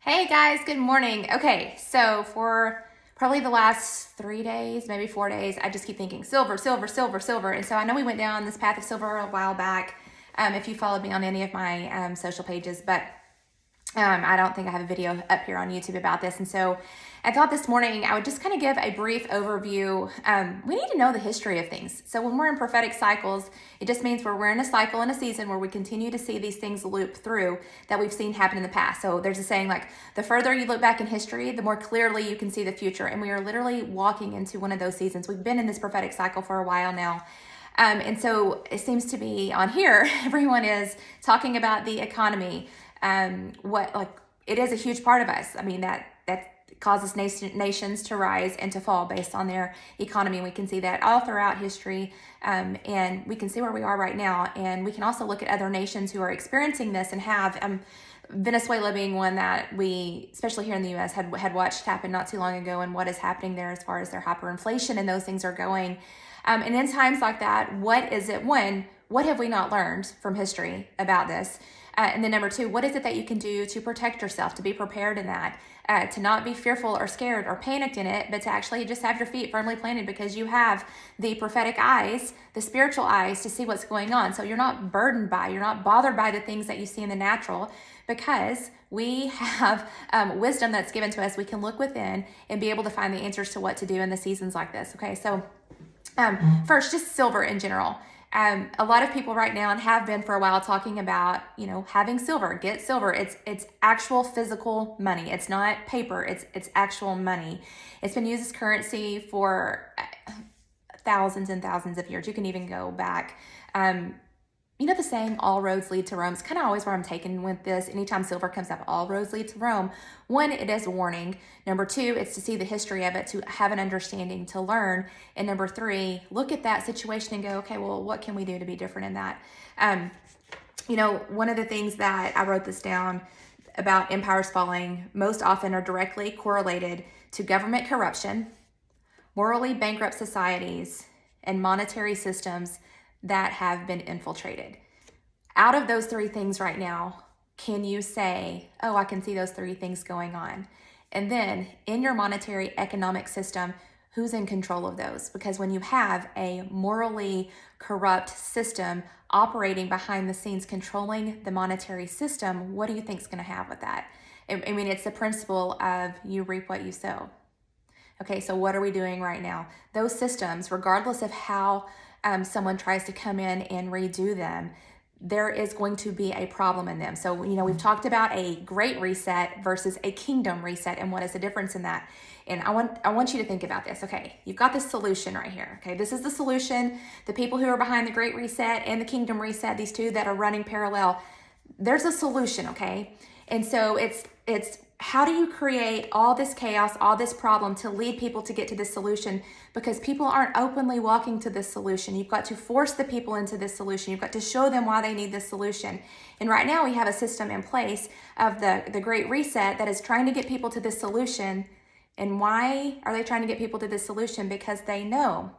Hey guys, good morning. Okay, so for probably the last 3 days, maybe 4 days, I just keep thinking silver, silver, silver, silver. And so I know we went down this path of silver a while back, if you followed me on any of my social pages, but I don't think I have a video up here on YouTube about this. And so I thought this morning I would just kind of give a brief overview. We need to know the history of things. So when we're in prophetic cycles, it just means we're in a cycle in a season where we continue to see these things loop through that we've seen happen in the past. So there's a saying like, the further you look back in history, the more clearly you can see the future. And we are literally walking into one of those seasons. We've been in this prophetic cycle for a while now. And so it seems to be on here, everyone is talking about the economy. It is a huge part of us. I mean, that causes nations to rise and to fall based on their economy. We can see that all throughout history, and we can see where we are right now. And we can also look at other nations who are experiencing this and have, Venezuela being one that we, especially here in the U.S., had watched happen not too long ago, and what is happening there as far as their hyperinflation and those things are going. And in times like that, what have we not learned from history about this? And then number two, what is it that you can do to protect yourself, to be prepared in that, to not be fearful or scared or panicked in it, but to actually just have your feet firmly planted because you have the prophetic eyes, the spiritual eyes to see what's going on. So you're not burdened you're not bothered by the things that you see in the natural, because we have wisdom that's given to us. We can look within and be able to find the answers to what to do in the seasons like this. Okay, so first, just silver in general. A lot of people right now, and have been for a while, talking about, having silver, get silver. It's actual physical money. It's not paper. It's actual money. It's been used as currency for thousands and thousands of years. You can even go back. The saying, all roads lead to Rome. It's kind of always where I'm taken with this. Anytime silver comes up, all roads lead to Rome. One, it is a warning. Number two, it's to see the history of it, to have an understanding, to learn. And number three, look at that situation and go, okay, well, what can we do to be different in that? One of the things that I wrote this down about empires falling most often are directly correlated to government corruption, morally bankrupt societies, and monetary systems that have been infiltrated. Out of those three things right now, can you say, oh, I can see those three things going on? And then in your monetary economic system, who's in control of those? Because when you have a morally corrupt system operating behind the scenes, controlling the monetary system, what do you think is going to happen with that? I mean, it's the principle of you reap what you sow. Okay, so what are we doing right now? Those systems, regardless of how someone tries to come in and redo them, there is going to be a problem in them. So, we've talked about a great reset versus a kingdom reset, and what is the difference in that? And I want you to think about this. Okay, you've got this solution right here. Okay, this is the solution. The people who are behind the great reset and the kingdom reset, these two that are running parallel, there's a solution, okay? And so it's how do you create all this chaos, all this problem to lead people to get to this solution? Because people aren't openly walking to this solution. You've got to force the people into this solution. You've got to show them why they need this solution. And right now we have a system in place of the Great Reset that is trying to get people to this solution. And why are they trying to get people to this solution? Because they know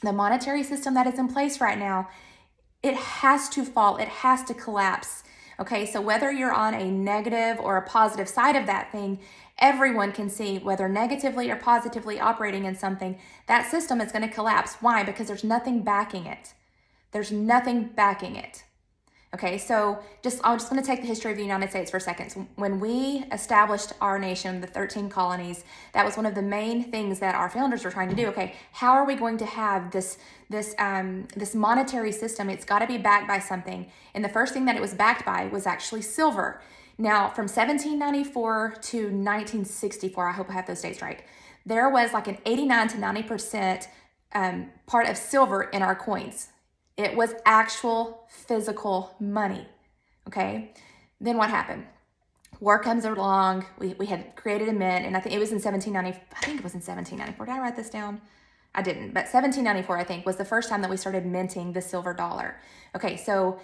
the monetary system that is in place right now, it has to fall. It has to collapse. Okay, so whether you're on a negative or a positive side of that thing, everyone can see whether negatively or positively operating in something, that system is going to collapse. Why? Because there's nothing backing it. There's nothing backing it. Okay, so I'm just going to take the history of the United States for a second. So when we established our nation, the 13 colonies, that was one of the main things that our founders were trying to do. Okay, how are we going to have this monetary system? It's got to be backed by something. And the first thing that it was backed by was actually silver. Now, from 1794 to 1964, I hope I have those dates right, there was like an 89 to 90% part of silver in our coins. It was actual physical money, okay? Then what happened? War comes along. We had created a mint, and I think it was in 1794. Did I write this down? I didn't, but 1794, I think, was the first time that we started minting the silver dollar. Okay, so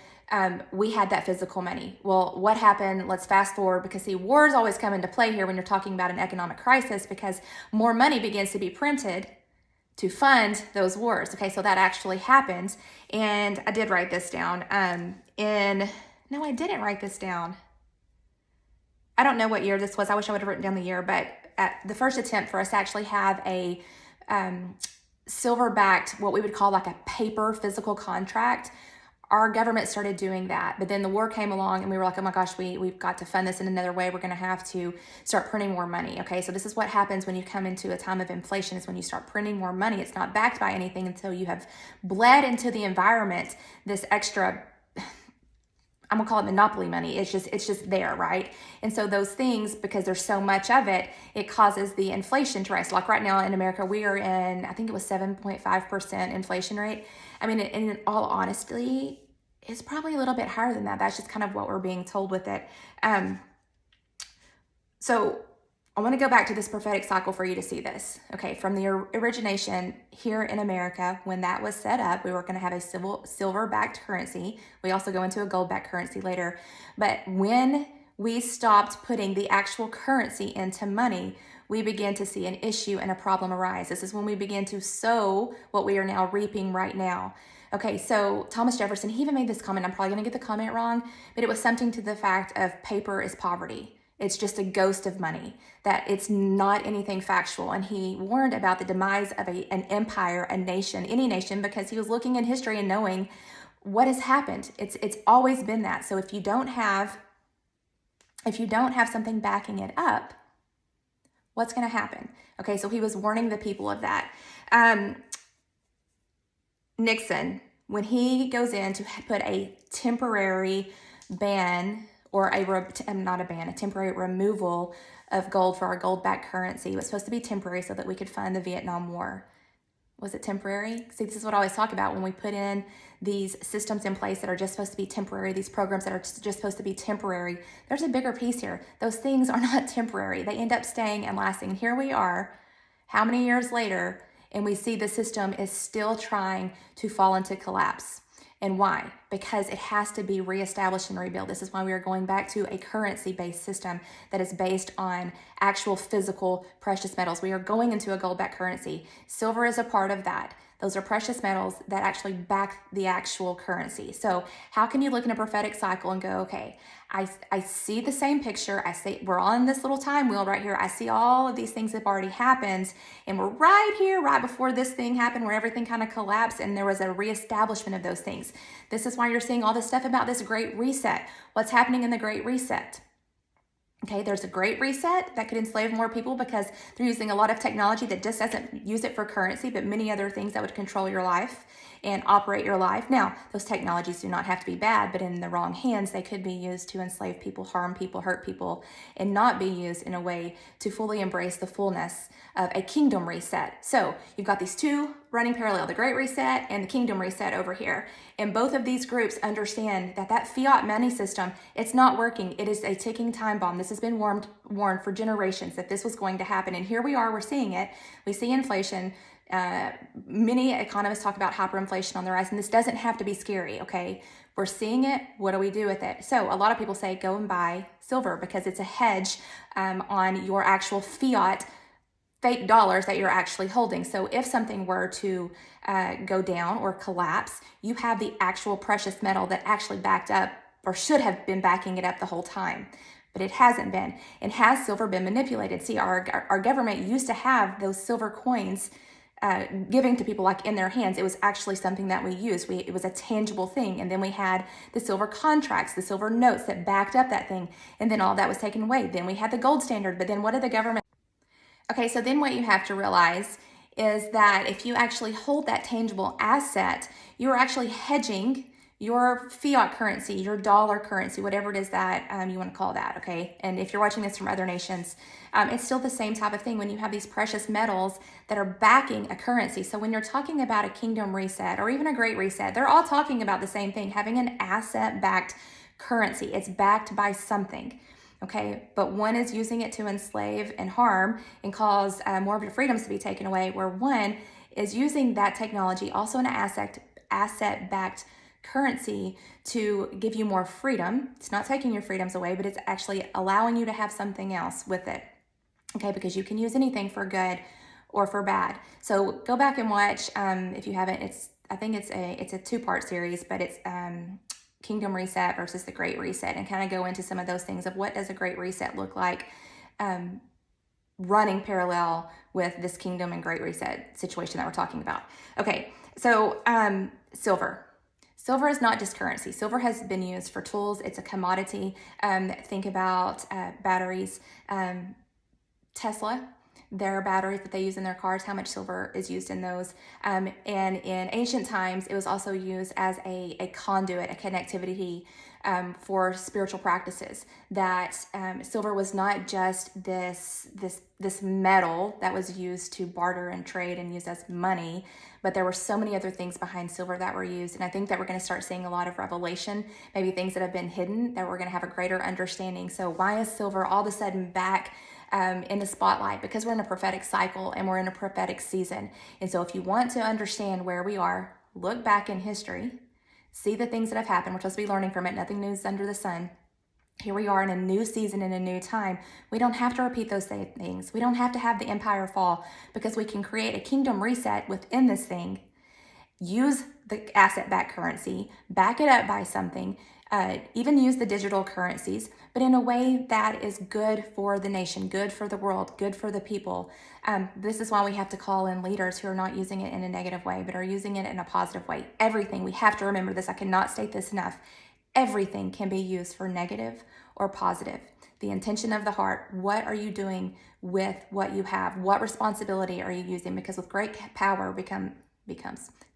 we had that physical money. Well, what happened? Let's fast forward, because see, wars always come into play here when you're talking about an economic crisis, because more money begins to be printed to fund those wars. Okay, so that actually happens. And I did write this down. No, I didn't write this down. I don't know what year this was. I wish I would have written down the year, but at the first attempt for us to actually have a silver-backed, what we would call like a paper physical contract, our government started doing that. But then the war came along and we were like, oh my gosh, we've got to fund this in another way. We're going to have to start printing more money. Okay, so this is what happens when you come into a time of inflation, is when you start printing more money. It's not backed by anything until you have bled into the environment this extra, I'm gonna call it monopoly money. It's just there, right? And so those things, because there's so much of it, it causes the inflation to rise. Like right now in America, we are in, I think it was 7.5% inflation rate. I mean, in all honesty, it's probably a little bit higher than that. That's just kind of what we're being told with it. So I want to go back to this prophetic cycle for you to see this. Okay, from the origination here in America, when that was set up, we were going to have a silver-backed currency. We also go into a gold-backed currency later. But when we stopped putting the actual currency into money, we began to see an issue and a problem arise. This is when we began to sow what we are now reaping right now. Okay, so Thomas Jefferson, he even made this comment. I'm probably going to get the comment wrong, but it was something to the fact of paper is poverty. It's just a ghost of money, that it's not anything factual. And he warned about the demise of an empire, a nation, any nation, because he was looking in history and knowing what has happened. It's always been that. So if you don't have something backing it up, what's going to happen? Okay, so he was warning the people of that. Nixon, when he goes in to put a temporary ban or a temporary removal of gold for our gold-backed currency, it was supposed to be temporary so that we could fund the Vietnam War. Was it temporary? See, this is what I always talk about when we put in these systems in place that are just supposed to be temporary, these programs that are just supposed to be temporary. There's a bigger piece here. Those things are not temporary. They end up staying and lasting. And here we are, how many years later, and we see the system is still trying to fall into collapse. And why? Because it has to be reestablished and rebuilt. This is why we are going back to a currency-based system that is based on actual physical precious metals. We are going into a gold-backed currency. Silver is a part of that. Those are precious metals that actually back the actual currency. So how can you look in a prophetic cycle and go, okay, I see the same picture. I see we're on this little time wheel right here. I see all of these things that have already happened. And we're right here, right before this thing happened where everything kind of collapsed and there was a reestablishment of those things. This is why you're seeing all this stuff about this great reset. What's happening in the great reset? Okay, there's a great reset that could enslave more people because they're using a lot of technology that just doesn't use it for currency, but many other things that would control your life and operate your life. Now, those technologies do not have to be bad, but in the wrong hands, they could be used to enslave people, harm people, hurt people, and not be used in a way to fully embrace the fullness of a kingdom reset. So you've got these two running parallel, the Great Reset and the Kingdom Reset over here. And both of these groups understand that that fiat money system, it's not working. It is a ticking time bomb. This has been warned for generations that this was going to happen. And here we are, we're seeing it. We see inflation. Many economists talk about hyperinflation on the rise, and this doesn't have to be scary, okay? We're seeing it. What do we do with it? So a lot of people say go and buy silver because it's a hedge on your actual fiat fake dollars that you're actually holding. So if something were to go down or collapse, you have the actual precious metal that actually backed up or should have been backing it up the whole time. But it hasn't been. And has silver been manipulated? See, our government used to have those silver coins giving to people like in their hands. It was actually something that we used. It was a tangible thing. And then we had the silver contracts, the silver notes that backed up that thing. And then all that was taken away. Then we had the gold standard. But then what did the government? Okay, so then what you have to realize is that if you actually hold that tangible asset, you're actually hedging your fiat currency, your dollar currency, whatever it is that you want to call that, okay? And if you're watching this from other nations, it's still the same type of thing when you have these precious metals that are backing a currency. So when you're talking about a kingdom reset or even a great reset, they're all talking about the same thing, having an asset-backed currency. It's backed by something. Okay, but one is using it to enslave and harm and cause more of your freedoms to be taken away, where one is using that technology, also an asset-backed currency, to give you more freedom. It's not taking your freedoms away, but it's actually allowing you to have something else with it. Okay, because you can use anything for good or for bad. So go back and watch if you haven't. I think it's a two-part series, but it's kingdom reset versus the great reset, and kind of go into some of those things of what does a great reset look like, running parallel with this kingdom and great reset situation that we're talking about. Okay, so silver. Silver is not just currency. Silver has been used for tools. It's a commodity. Think about batteries. Tesla, their batteries that they use in their cars, how much silver is used in those. And in ancient times, it was also used as a conduit, a connectivity for spiritual practices. That silver was not just this metal that was used to barter and trade and used as money, but there were so many other things behind silver that were used. And I think that we're going to start seeing a lot of revelation, maybe things that have been hidden, that we're going to have a greater understanding. So why is silver all of a sudden back in the spotlight? Because we're in a prophetic cycle and we're in a prophetic season. And so if you want to understand where we are, look back in history, see the things that have happened. We're supposed to be learning from it. Nothing new is under the sun. Here we are in a new season, in a new time. We don't have to repeat those same things. We don't have to have the empire fall, because we can create a kingdom reset within this thing, use the asset-backed currency, back it up by something, even use the digital currencies, but in a way that is good for the nation, good for the world, good for the people. This is why we have to call in leaders who are not using it in a negative way, but are using it in a positive way. Everything, we have to remember this. I cannot state this enough. Everything can be used for negative or positive. The intention of the heart, what are you doing with what you have? What responsibility are you using? Because with great power becomes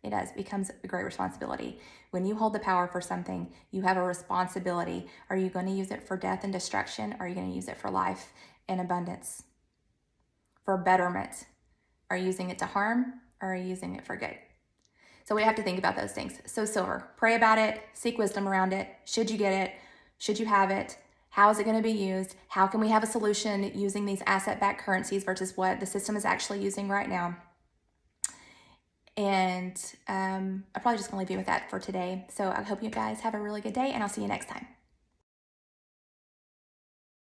a great responsibility. When you hold the power for something, you have a responsibility. Are you going to use it for death and destruction? Or are you going to use it for life and abundance, for betterment? Are you using it to harm, or are you using it for good? So we have to think about those things. So silver, pray about it, seek wisdom around it. Should you get it? Should you have it? How is it going to be used? How can we have a solution using these asset-backed currencies versus what the system is actually using right now? And I'm probably just going to leave you with that for today. So I hope you guys have a really good day, and I'll see you next time.